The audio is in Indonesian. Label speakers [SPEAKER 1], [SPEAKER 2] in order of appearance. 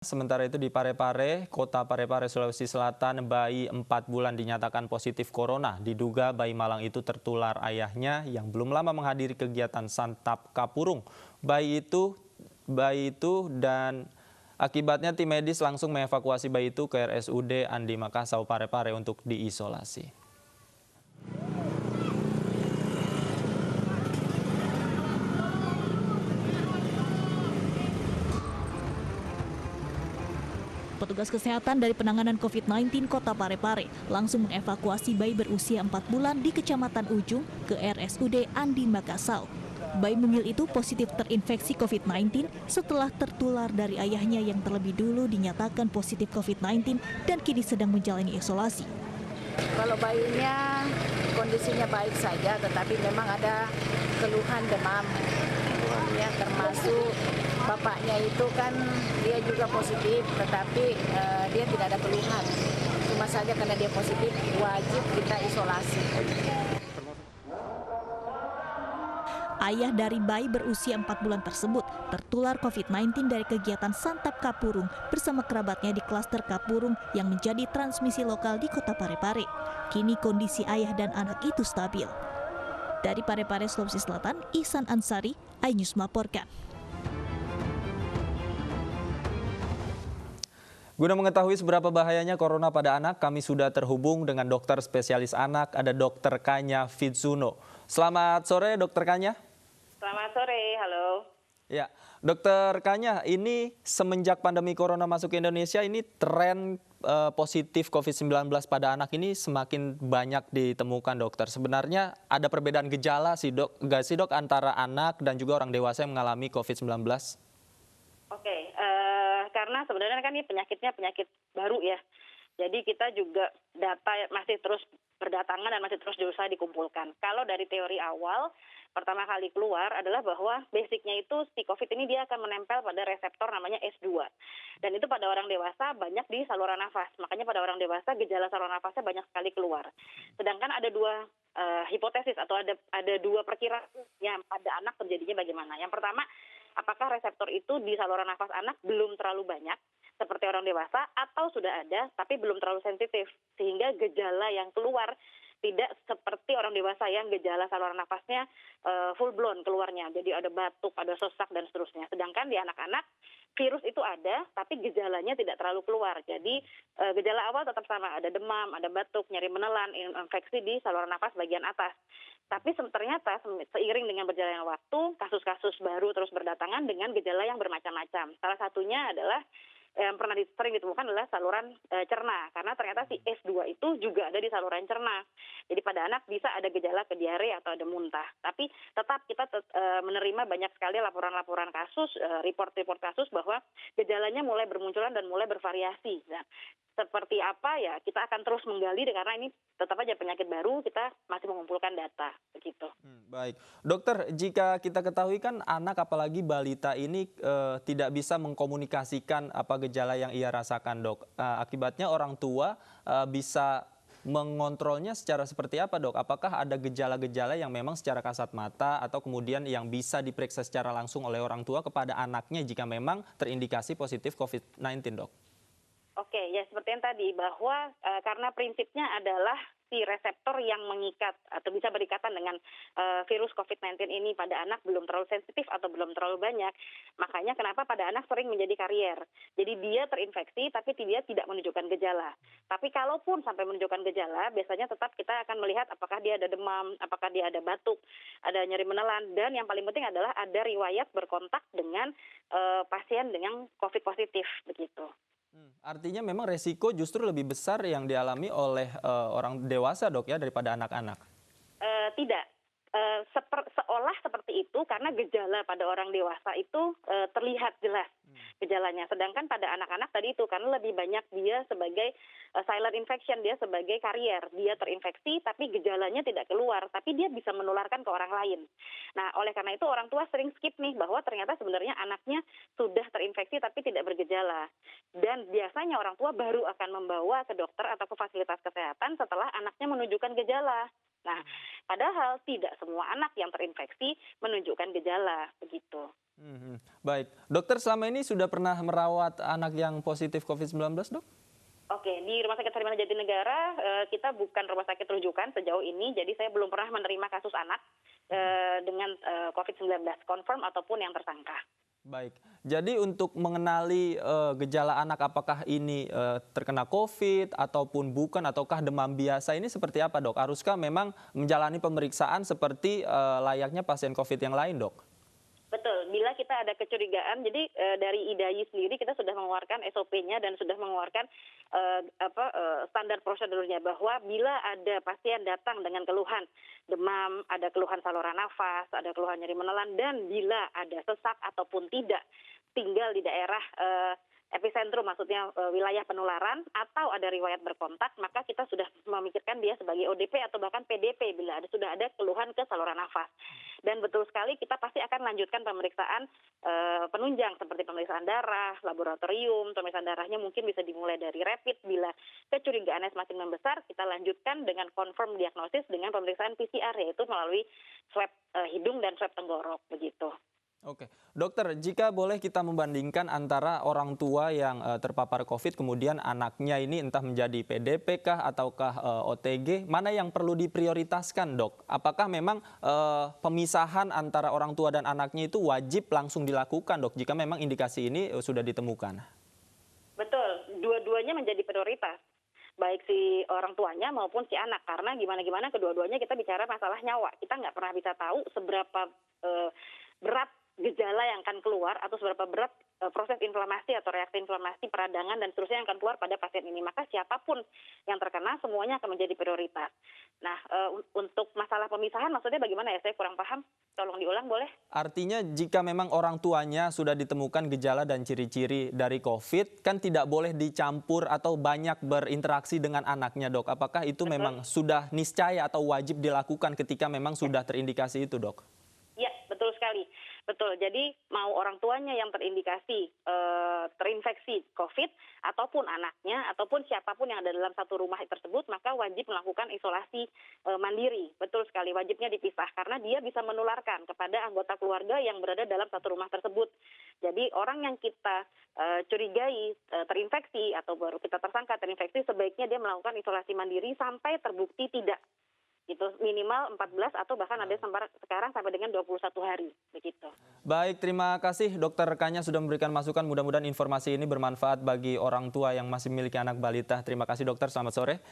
[SPEAKER 1] Sementara itu di Parepare, Kota Parepare, Sulawesi Selatan, bayi 4 bulan dinyatakan positif corona. Diduga bayi malang itu tertular ayahnya yang belum lama menghadiri kegiatan santap kapurung. Bayi itu dan akibatnya tim medis langsung mengevakuasi bayi itu ke RSUD Andi Makassau Parepare untuk diisolasi.
[SPEAKER 2] Petugas kesehatan dari penanganan COVID-19 Kota Parepare langsung mengevakuasi bayi berusia 4 bulan di Kecamatan Ujung ke RSUD Andi Makassau. Bayi mungil itu positif terinfeksi COVID-19 setelah tertular dari ayahnya yang terlebih dulu dinyatakan positif COVID-19 dan kini sedang menjalani isolasi.
[SPEAKER 3] Kalau bayinya kondisinya baik saja, tetapi memang ada keluhan demam, ya, termasuk bapaknya itu kan dia juga positif, tetapi dia tidak ada keluhan. Cuma saja karena dia positif, wajib kita isolasi.
[SPEAKER 2] Ayah dari bayi berusia 4 bulan tersebut tertular COVID-19 dari kegiatan santap kapurung bersama kerabatnya di klaster kapurung yang menjadi transmisi lokal di Kota Parepare. Kini kondisi ayah dan anak itu stabil. Dari Parepare, Sulawesi Selatan, Ihsan Ansari, iNews melaporkan.
[SPEAKER 1] Guna mengetahui seberapa bahayanya corona pada anak, kami sudah terhubung dengan dokter spesialis anak, ada Dr. Kanya Fitsuno. Selamat sore, Dr. Kanya.
[SPEAKER 4] Selamat sore, halo.
[SPEAKER 1] Ya, Dokter Kanya, ini semenjak pandemi corona masuk ke Indonesia, ini tren positif COVID-19 pada anak ini semakin banyak ditemukan, dokter. Sebenarnya ada perbedaan gejala sih, dok, nggak sih, dok, antara anak dan juga orang dewasa yang mengalami COVID-19?
[SPEAKER 4] Oke, karena sebenarnya kan ini penyakitnya penyakit baru ya. Jadi kita juga data masih terus berdatangan dan masih terus berusaha dikumpulkan. Kalau dari teori awal, pertama kali keluar adalah bahwa basicnya itu si COVID ini dia akan menempel pada reseptor namanya S2. Dan itu pada orang dewasa banyak di saluran nafas. Makanya pada orang dewasa gejala saluran nafasnya banyak sekali keluar. Sedangkan ada dua hipotesis atau ada dua perkiraan yang pada anak terjadinya bagaimana. Yang pertama, apakah reseptor itu di saluran nafas anak belum terlalu banyak seperti orang dewasa atau sudah ada tapi belum terlalu sensitif sehingga gejala yang keluar tidak seperti orang dewasa yang gejala saluran nafasnya full blown keluarnya. Jadi ada batuk, ada sesak dan seterusnya. Sedangkan di anak-anak virus itu ada tapi gejalanya tidak terlalu keluar. Jadi gejala awal tetap sama, ada demam, ada batuk, nyeri menelan, infeksi di saluran nafas bagian atas. Tapi ternyata seiring dengan berjalannya waktu, kasus-kasus baru terus berdatangan dengan gejala yang bermacam-macam. Salah satunya adalah yang pernah sering ditemukan adalah saluran cerna, karena ternyata si S2 itu juga ada di saluran cerna. Jadi pada anak bisa ada gejala ke diare atau ada muntah. Tapi tetap kita menerima banyak sekali laporan-laporan kasus, report-report kasus bahwa gejalanya mulai bermunculan dan mulai bervariasi. Nah, seperti apa ya kita akan terus menggali karena ini tetap aja penyakit baru, kita masih mengumpulkan data begitu.
[SPEAKER 1] Baik, dokter, jika kita ketahui kan anak apalagi balita ini tidak bisa mengkomunikasikan apa gejala yang ia rasakan, dok. Akibatnya orang tua bisa mengontrolnya secara seperti apa, dok? Apakah ada gejala-gejala yang memang secara kasat mata atau kemudian yang bisa diperiksa secara langsung oleh orang tua kepada anaknya jika memang terindikasi positif COVID-19, dok?
[SPEAKER 4] Oke, ya seperti yang tadi bahwa karena prinsipnya adalah si reseptor yang mengikat atau bisa berikatan dengan virus COVID-19 ini pada anak belum terlalu sensitif atau belum terlalu banyak, makanya kenapa pada anak sering menjadi karier. Jadi dia terinfeksi tapi dia tidak menunjukkan gejala. Tapi kalaupun sampai menunjukkan gejala, biasanya tetap kita akan melihat apakah dia ada demam, apakah dia ada batuk, ada nyeri menelan, dan yang paling penting adalah ada riwayat berkontak dengan pasien dengan COVID positif begitu.
[SPEAKER 1] Artinya memang resiko justru lebih besar yang dialami oleh orang dewasa, dok, ya, daripada anak-anak.
[SPEAKER 4] Tidak. Seolah seperti itu karena gejala pada orang dewasa itu terlihat jelas gejalanya. Sedangkan pada anak-anak tadi itu karena lebih banyak dia sebagai silent infection, dia sebagai karier. Dia terinfeksi tapi gejalanya tidak keluar, tapi dia bisa menularkan ke orang lain. Nah, oleh karena itu orang tua sering skip nih bahwa ternyata sebenarnya anaknya sudah terinfeksi tapi tidak bergejala. Dan biasanya orang tua baru akan membawa ke dokter atau ke fasilitas kesehatan setelah anaknya menunjukkan gejala. Nah, padahal tidak semua anak yang terinfeksi menunjukkan gejala begitu.
[SPEAKER 1] Baik, dokter selama ini sudah pernah merawat anak yang positif COVID-19, dok?
[SPEAKER 4] Oke, di Rumah Sakit Sarjana Jatinegara kita bukan rumah sakit rujukan sejauh ini, jadi saya belum pernah menerima kasus anak dengan COVID-19, confirm ataupun yang tersangka.
[SPEAKER 1] Baik, jadi untuk mengenali gejala anak apakah ini terkena COVID ataupun bukan, ataukah demam biasa, ini seperti apa, dok? Haruskah memang menjalani pemeriksaan seperti layaknya pasien COVID yang lain, dok?
[SPEAKER 4] Betul, bila kita ada kecurigaan, jadi dari IDAI sendiri kita sudah mengeluarkan SOP-nya dan sudah mengeluarkan standar prosedurnya, bahwa bila ada pasien datang dengan keluhan demam, ada keluhan saluran nafas, ada keluhan nyeri menelan, dan bila ada sesak ataupun tidak tinggal di daerah epicentrum, maksudnya wilayah penularan, atau ada riwayat berkontak, maka kita sudah memikirkan dia sebagai ODP atau bahkan PDP bila sudah ada keluhan ke saluran nafas. Dan betul sekali kita pasti akan lanjutkan pemeriksaan penunjang seperti pemeriksaan darah, laboratorium, pemeriksaan darahnya mungkin bisa dimulai dari rapid, bila kecurigaannya semakin membesar kita lanjutkan dengan confirm diagnosis dengan pemeriksaan PCR, yaitu melalui swab hidung dan swab tenggorok begitu.
[SPEAKER 1] Oke, dokter, jika boleh kita membandingkan antara orang tua yang terpapar COVID, kemudian anaknya ini entah menjadi PDP kah ataukah OTG, mana yang perlu diprioritaskan, dok? Apakah memang pemisahan antara orang tua dan anaknya itu wajib langsung dilakukan, dok, jika memang indikasi ini sudah ditemukan?
[SPEAKER 4] Betul, dua-duanya menjadi prioritas, baik si orang tuanya maupun si anak, karena gimana-gimana kedua-duanya kita bicara masalah nyawa. Kita nggak pernah bisa tahu seberapa berat gejala yang akan keluar atau seberapa berat proses inflamasi atau reaksi inflamasi, peradangan dan seterusnya yang akan keluar pada pasien ini. Maka siapapun yang terkena semuanya akan menjadi prioritas. Nah, untuk masalah pemisahan maksudnya bagaimana ya? Saya kurang paham. Tolong diulang boleh?
[SPEAKER 1] Artinya jika memang orang tuanya sudah ditemukan gejala dan ciri-ciri dari COVID, kan tidak boleh dicampur atau banyak berinteraksi dengan anaknya, dok. Apakah itu memang sudah niscaya atau wajib dilakukan ketika memang sudah terindikasi itu, dok?
[SPEAKER 4] Ya, betul sekali. Betul, jadi mau orang tuanya yang terindikasi terinfeksi COVID, ataupun anaknya, ataupun siapapun yang ada dalam satu rumah tersebut, maka wajib melakukan isolasi mandiri. Betul sekali, wajibnya dipisah, karena dia bisa menularkan kepada anggota keluarga yang berada dalam satu rumah tersebut. Jadi orang yang kita curigai terinfeksi atau baru kita tersangka terinfeksi, sebaiknya dia melakukan isolasi mandiri sampai terbukti tidak. Itu minimal 14 atau bahkan ada sekarang sampai dengan 21 hari begitu.
[SPEAKER 1] Baik, terima kasih dokter rekannya sudah memberikan masukan. Mudah-mudahan informasi ini bermanfaat bagi orang tua yang masih memiliki anak balita. Terima kasih dokter, selamat sore.